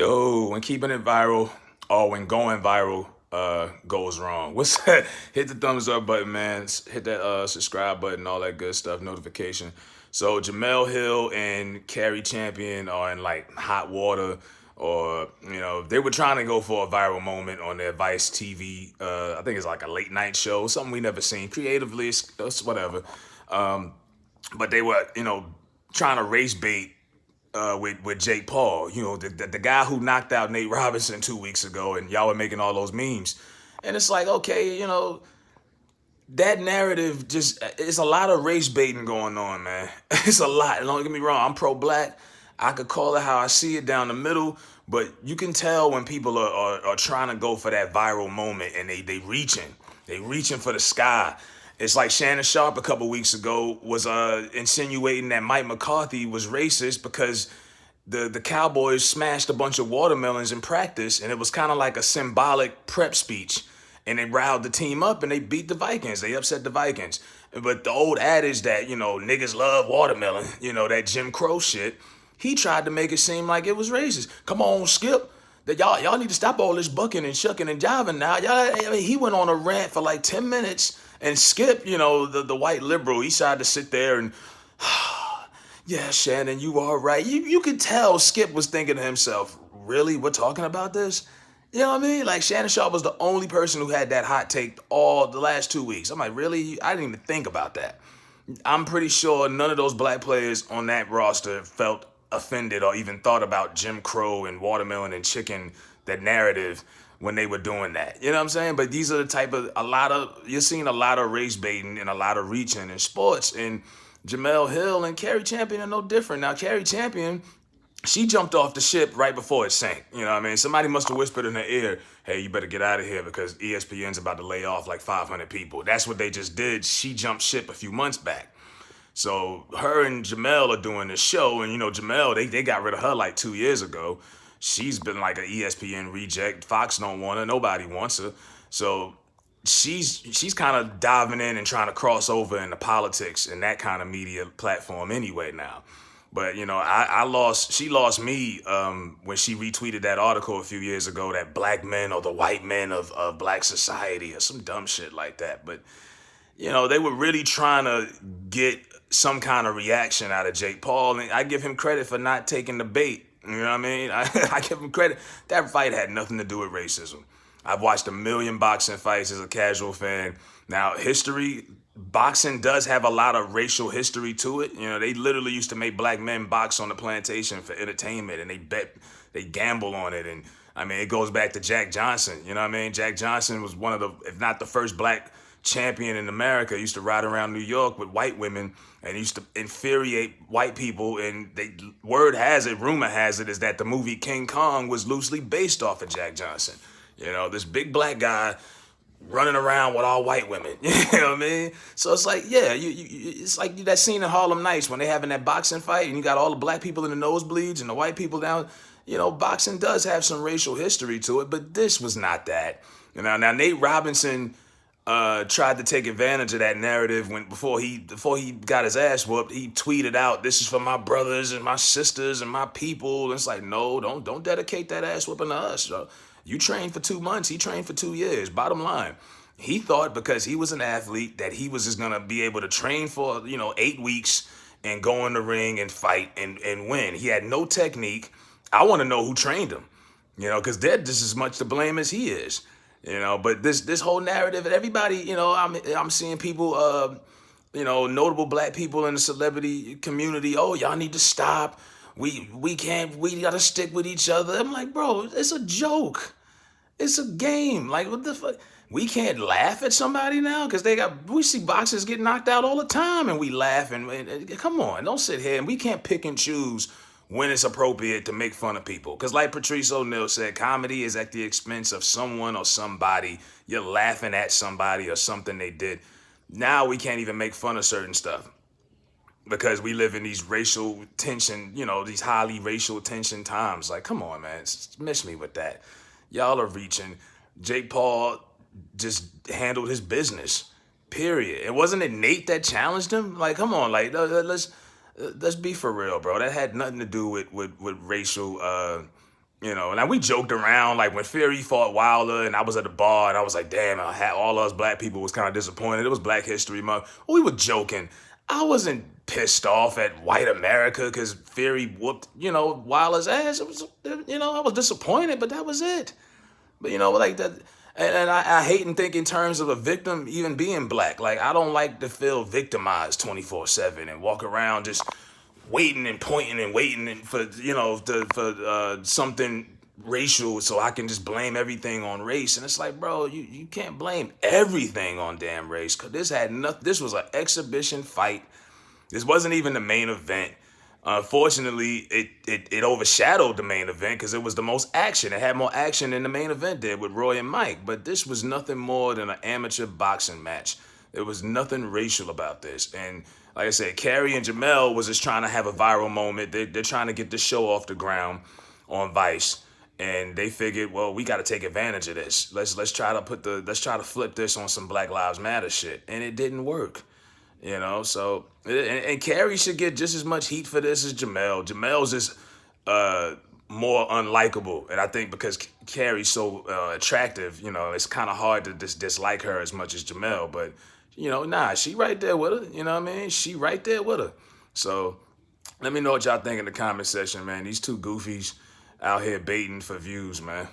Yo, when keeping it viral or when going viral goes wrong. What's that? Hit the thumbs up button, man. Hit that subscribe button, all that good stuff, notification. So Jemele Hill and Cari Champion are in like hot water, or they were trying to go for a viral moment on their Vice TV. I think it's like a late night show, something we never seen. Creatively, it's whatever. But they were trying to race bait with Jake Paul, the guy who knocked out Nate Robinson 2 weeks ago, and y'all were making all those memes. And it's like, okay, that narrative it's a lot of race baiting going on, man. It's a lot. Don't get me wrong, I'm pro-black. I could call it how I see it down the middle, but you can tell when people are trying to go for that viral moment and they reaching for the sky. It's like Shannon Sharp a couple weeks ago was insinuating that Mike McCarthy was racist because the Cowboys smashed a bunch of watermelons in practice, and it was kind of like a symbolic prep speech. And they riled the team up, and they beat the Vikings. They upset the Vikings. But the old adage that, niggas love watermelon, that Jim Crow shit, he tried to make it seem like it was racist. Come on, Skip. That y'all need to stop all this bucking and shucking and jiving now. He went on a rant for like 10 minutes, and Skip, the white liberal, he decided to sit there and, yeah, Shannon, you are right. You could tell Skip was thinking to himself, really, we're talking about this? You know what I mean? Like, Shannon Sharp was the only person who had that hot take all the last 2 weeks. I'm like, really? I didn't even think about that. I'm pretty sure none of those black players on that roster felt offended or even thought about Jim Crow and watermelon and chicken, that narrative, when they were doing that. You know what I'm saying? But these are the type of, you're seeing a lot of race baiting and a lot of reaching in sports. And Jemele Hill and Cari Champion are no different. Now, Cari Champion, she jumped off the ship right before it sank. You know what I mean? Somebody must have whispered in her ear, hey, you better get out of here because ESPN's about to lay off like 500 people. That's what they just did. She jumped ship a few months back. So her and Jemele are doing this show, and Jemele, they got rid of her like 2 years ago. She's been like an ESPN reject. Fox don't want her. Nobody wants her. So she's kind of diving in and trying to cross over into politics and that kind of media platform anyway now. But she lost me when she retweeted that article a few years ago that black men are the white men of black society or some dumb shit like that. But they were really trying to get some kind of reaction out of Jake Paul, and I give him credit for not taking the bait. You know what I mean? I give him credit. That fight had nothing to do with racism. I've watched a million boxing fights as a casual fan. Now, boxing does have a lot of racial history to it. They literally used to make black men box on the plantation for entertainment, and they gamble on it. And I mean, it goes back to Jack Johnson. You know what I mean? Jack Johnson was one of the, if not the first black champion in America. He used to ride around New York with white women and he used to infuriate white people. And rumor has it, is that the movie King Kong was loosely based off of Jack Johnson. This big black guy running around with all white women. You know what I mean? So it's like, yeah, it's like that scene in Harlem Nights when they having that boxing fight and you got all the black people in the nosebleeds and the white people down. Boxing does have some racial history to it, but this was not that. Now Nate Robinson tried to take advantage of that narrative before he got his ass whooped. He tweeted out, "This is for my brothers and my sisters and my people." And it's like, no, don't dedicate that ass whooping to us. So you trained for 2 months. He trained for 2 years. Bottom line, he thought because he was an athlete that he was just gonna be able to train for 8 weeks and go in the ring and fight and win. He had no technique. I want to know who trained him. Because they're just as much to blame as he is. But this whole narrative, and everybody, I'm seeing people, notable black people in the celebrity community. Oh, y'all need to stop. We gotta stick with each other. I'm like, bro, it's a joke. It's a game. Like, what the fuck? We can't laugh at somebody now because we see boxers get knocked out all the time and we laugh and come on, don't sit here and we can't pick and choose when it's appropriate to make fun of people. Because like Patrice O'Neal said, comedy is at the expense of someone or somebody. You're laughing at somebody or something they did. Now we can't even make fun of certain stuff because we live in these racial tension, these highly racial tension times. Like, come on, man, miss me with that. Y'all are reaching. Jake Paul just handled his business, period. And wasn't it Nate that challenged him? Like, come on, like, let's be for real, bro. That had nothing to do with racial You know, and we joked around like when Fury fought Wilder, and I was at the bar, and I was like, "Damn, all us black people was kind of disappointed." It was Black History Month. We were joking. I wasn't pissed off at white America because Fury whooped, Wilder's ass. It was, I was disappointed, but that was it. But like that, and I hate and think in terms of a victim even being black. Like I don't like to feel victimized 24/7 and walk around just waiting and pointing and waiting for something racial so I can just blame everything on race. And it's like, bro, you can't blame everything on damn race, because this had nothing. This was an exhibition fight. This wasn't even the main event. Unfortunately, it overshadowed the main event because it was the most action. It had more action than the main event did with Roy and Mike. But this was nothing more than an amateur boxing match. There was nothing racial about this. And like I said, Cari and Jemele was just trying to have a viral moment. They're trying to get the show off the ground on Vice. And they figured, well, we got to take advantage of this. Let's try to flip this on some Black Lives Matter shit. And it didn't work. So and Cari should get just as much heat for this as Jemele. Jemele's just more unlikable, and I think because Cari's so attractive, it's kind of hard to dislike her as much as Jemele. But nah, she right there with her. You know what I mean? She right there with her. So let me know what y'all think in the comment section, man. These two goofies out here baiting for views, man.